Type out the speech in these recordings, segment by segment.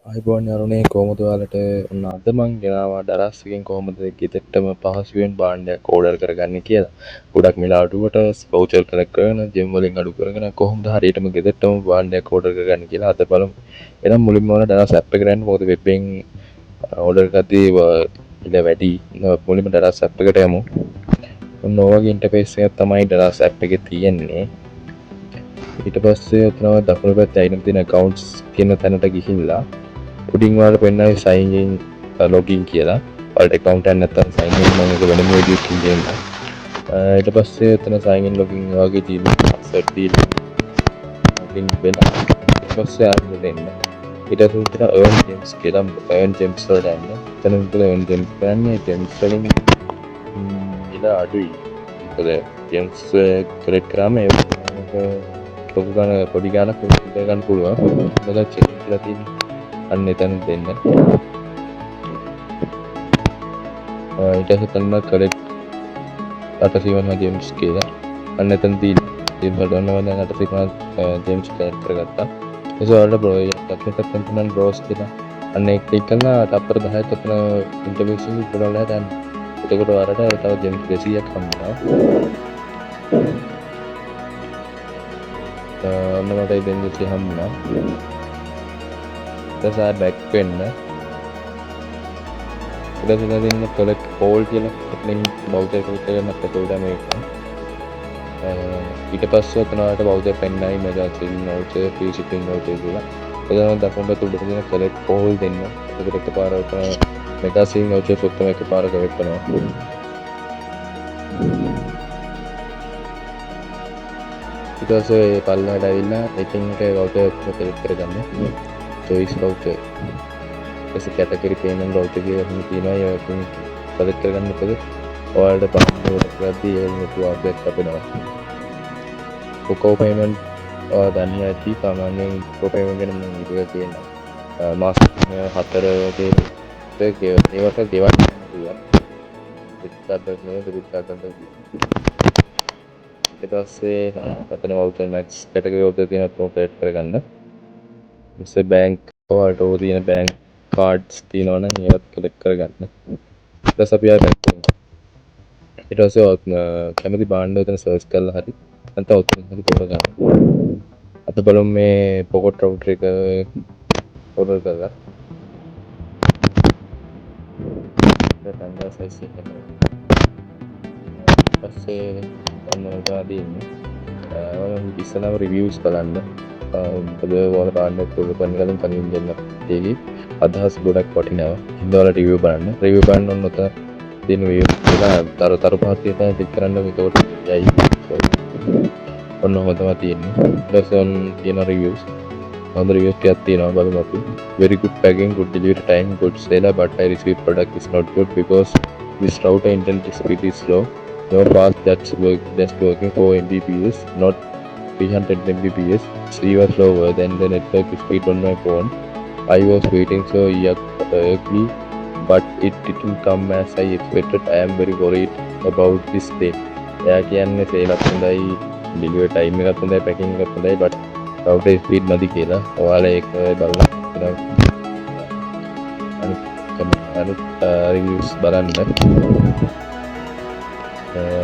අයිබෝන් යරුණේ කොහොමද ඔයාලට ඔන්න අද මං ගෙනාවා ඩරස් එකෙන් කොහොමද ගෙදරටම පහසුවෙන් භාණ්ඩයක් ඕඩර් කරගන්නේ කියලා. ගොඩක් වෙලා අඩුවට වවුචර් කලෙක්ට් කරගෙන ජෙම් වලින් අඩු කරගෙන කොහොමද හරියටම ගෙදරටම භාණ්ඩයක් ඕඩර් කරගන්නේ කියලා අද බලමු. එහෙනම් මුලින්ම ඔයාලා ඩරස් ඇප් එක ගන්න. මොකද වෙබ් එකෙන් ඕඩර් කරද්දී ඉල වැඩි. මුලින්ම ඩරස් ඇප් එකට යමු. ඔන්න ඔය වගේ ඉන්ටර්ෆේස් එකක් තමයි ඩරස් ඇප් එකේ තියෙන්නේ. ඊට පස්සේ ඔතන දකුණු පැත්තේ අයින තියෙන accounts කියන තැනට ගිහිල්ලා උඩින් ඔයාලට පෙන්නයි sign in login කියලා. ඔයාලට account එකක් නැත්නම් sign in මම ඒක වෙනම වීඩියෝ එකකින් දෙන්නම්. ඊට පස්සේ එතන sign in login වගේ තියෙන password දීලා login වෙනවා. ඊට පස්සේ ආයෙත් දෙන්න. ඊට පස්සේ උතන earn gems කියලා earn gems වලට යන්න. එතන උතන earn gems ගන්න gems වලින් ඉල අඩුයි. මොකද gems collect කරාම ඒක ලොකු ගාන පොඩි ගානක් ගන්න පුළුවන්. මොකද check කරලා තියෙන්නේ අන්න එතන දෙන්න. ඊට පස්සේ තන්න collect 850 gems කියලා අන්න එතන තියෙන වලට දැන් 850 gems collect කරගත්තා. ඒක වලට බ්‍රෝ එකක් තමයි browse කියලා අන්න ඒක ක්ලික් කරලා තප්පර 10ක් අතන ඉන්ටර්ෆේස් එක බලලා දැන් එතකොට ඔයාලට තව gems 200ක් හම්බෙනවා. ඔන්න මට ඉතින් දෙන්නේ හම්බුණා. ඊට බැක් වෙන්න ඊට දෙන්න collect all කියලා එතනින් voucher collect කරන්න එතකොට මේක ඊට පස්සේ ඔතනට voucher පෙන්නයි mega shipping voucher free shipping voucher කියලා එතන දකුණු පැත්තේ උඩ තියෙන collect all දෙන්න එතකොට එකපාරට mega shipping voucher ඔක්කොම එකපාරට collect කරනවා. ඊට පස්සේ පල්ලෙහාට ඇවිල්ලා rating එක voucher collect කරගන්න choice voucher ඊට category payment voucher කියලා තියෙනවා. ඒක select කරගන්න ඉතින් ඔයාලට පාස්වර්ඩ් කරද්දී ඒක නෙට්වර්ක් අපේනවා. කොකෝ payment ඔයා දන්නේ ඇති සාමාන්‍යයෙන් කොකෝ payment ගැන මම වීඩියෝ එකක් තියෙනවා. මාස 4 වගේ ඒවට ගෙවන්න පුළුවන්. ඊට පස්සේ අතන voucher max category voucher තියෙන ප්‍රොපේට් කරගන්න. ඊට බැංක් ඔයාලට ඕන තියෙන බැංක් cards තියෙනවා නම් ඒවත් collect කරගන්න. ඊට පස්සේ අපි ආයෙ බැංක් කරනවා. ඊට පස්සේ කැමති භාණ්ඩ උතන සර්ච් කරලා හරි නැත්නම් උතන හරි කරගන්න. අද බලමු මේ pocket router එක order කරලා. දැන් size එක. පස්සේ ඔන්න දාදීන්නේ. ඉස්සෙල්ලාම reviews බලන්න. මොකද ඔයාලා භාණ්ඩයක් order කරන ගමන් කලින් දෙන්න තියෙන්නේ. අදහස් ගොඩක් වටිනවා. හින්දා ඔයාලා review බලන්න. review බලන්න ඔන්න ඔතන තියෙන review කියලා තරු පහක් තියෙනවා ක්ලික් කරන්න මේකට යයි. ඔන්න ඔහම තමයි තියෙන්නේ. ඊට පස්සේ තියෙන reviews. හොඳ reviews ටිකක් තියෙනවා බලමු අපි. Very good packing, good delivery time, good seller, but I received product is not good because this router internet speed is slow. No fast that's working for Mbps, not 300 Mbps. It's even slower than the network speed on my phone. I was waiting so eagerly, but it didn't come as I expected. I am very worried about this thing. එයා කියන්නේ sale එකක් හොඳයි, delivery time එකක් හොඳයි, packing එකක් හොඳයි, but router speed නැති කියලා. ඔයාලා ඒක බලලා අනිත් reviews බලන්න.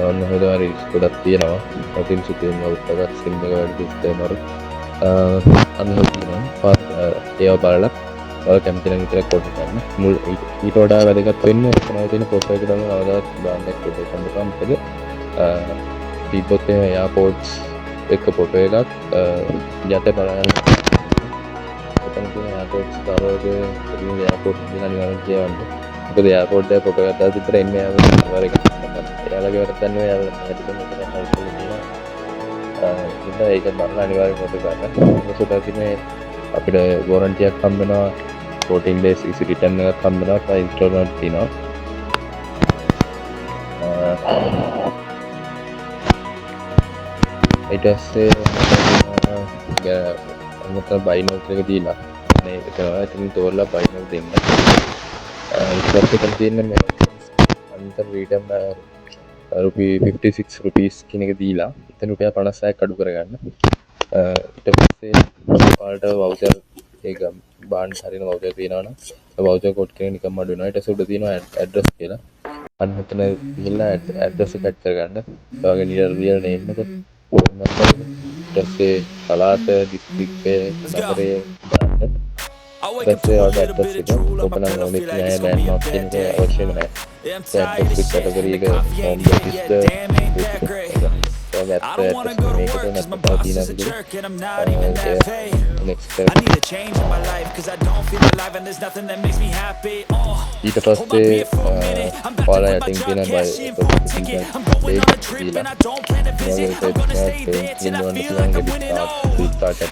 ඔන්න හොඳම reviews ගොඩක් තියෙනවා. ඉතින් සුපිරිම උත්තරයක් සිම් එක වැඩි disclaimer අන්න තියෙනවා. ඒව බලලා ඔයාලා කැමති නම් විතරක් order කරන්න. මුල් ඊට වඩා වැදගත් වෙන්නේ ඔතන තියෙන photo එක දාලා අවදාත් බාන්නක් order කරන්න පුළුවන්. මොකද තිබ්බොත් එයාපෝඩ්ස් එක ෆොටෝ එකක් යට බලන්න. ඔතන තියෙන එයාපෝඩ්ස් තරවගේ ඉතින් එයාපෝඩ් කියන අනිවාර්යෙන් කියවන්න. මොකද එයාපෝඩ් එක ෆොටෝ එකක් දාලා විතර එන්නේ ආවර එක. එයාලගේ වැඩක් ගන්න එයාලා හැදෙන්න කියලා හයිප් කරලා තියෙනවා. ඒක බලලා අනිවාර්යෙන් ෆොටෝ ගන්න. මොකද තියෙන්නේ අපිට warranty එකක් හම්බ වෙනවා. 14 days easy return එකක් හම්බ වෙනවා. ඒ ඉන්ස්ටෝල්මන්ට් තියෙනවා. ඊට පස්සේ අමතර බයිනෝල් එක දීලා මේ එතන තෝරලා බයිනෝල් දෙන්න. ඊට පස්සේ තමයි තියෙන්නේ මේ අන්තර රීඩම් රුපී 56 rupees කියන එක දීලා එතන රුපියල් 56ක් අඩු කරගන්න. ඊට පස්සේ ඔයාලට voucher ඒක බාන්න හරින වවුචර් තියෙනවනම් වවුචර් කෝඩ් එක නිකම්ම අඩු වෙනවා. ඊට පස්සේ උඩ තියෙනවා ඇඩ්‍රස් කියලා. අන්න එතන ගිහිල්ලා ඇඩ්‍රස් එක ඇඩ් කරගන්න. ඒ වගේ රියල් නේම් එක ෆෝන් නම්බර් එක ඊට පස්සේ පළාත දිස්ත්‍රික්කය නගරය දාන්න. ඊට පස්සේ ඔයාලට ඇඩ්‍රස් එක ඔබ නම් ඕනෙත් නෑ ලෑන්ඩ්මාර්ක් කියන එක අවශ්‍යම නෑ. ඇඩ්‍රස් එක කැටගරි එක home ඔෆිස්ද I don't wanna go to work cause my boss is a jerk and I'm not even that paid. I need a change in my life cause I don't feel alive and there's nothing that makes me happy. ඊට පස්සේ ඔයාලා යටින් තියෙන ticket. I'm going on a trip and I don't plan to visit. I'm gonna stay there till I feel like I'm winning all.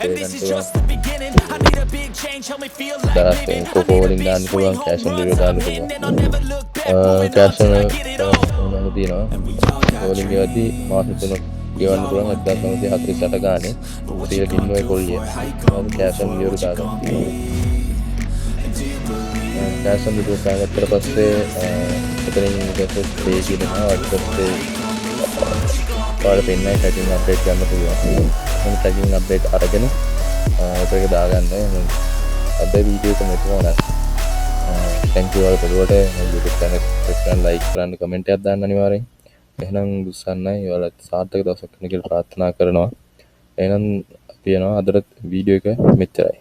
And this is just the beginning. I need a big change, help me feel like living. I need a big swing, home runs I'm hitting and I'll never look back. Moving on till I get it all. ගෝලින් ගෙවද්දී මාස 3ක් ගෙවන්න පුළුවන් 1948 ගානේ 100 කින්නෝ කොල්ලිය. Cash on delivery දානවා. Cash on delivery දාගත්තට පස්සේ එතනින් ගෙටස් පේ කියනවා. ඊට පස්සේ ඔයාලා පෙන්නයි ටැගින් අප්ඩේට් ගන්න පුළුවන්. මම ටැගින් අප්ඩේට් අරගෙන ඒක දාගන්න. අද වීඩියෝ එක මෙතන thank you all for YouTube channel subscribe like කරන්න කමෙන්ට් එකක් දාන්න අනිවාර්යෙන්. එහෙනම් දුස්සන්නයි ඔයාලට සාර්ථක දවසක් වෙන්න කියලා ප්‍රාර්ථනා කරනවා. එහෙනම් අපි යනවා අදට වීඩියෝ එක මෙච්චරයි.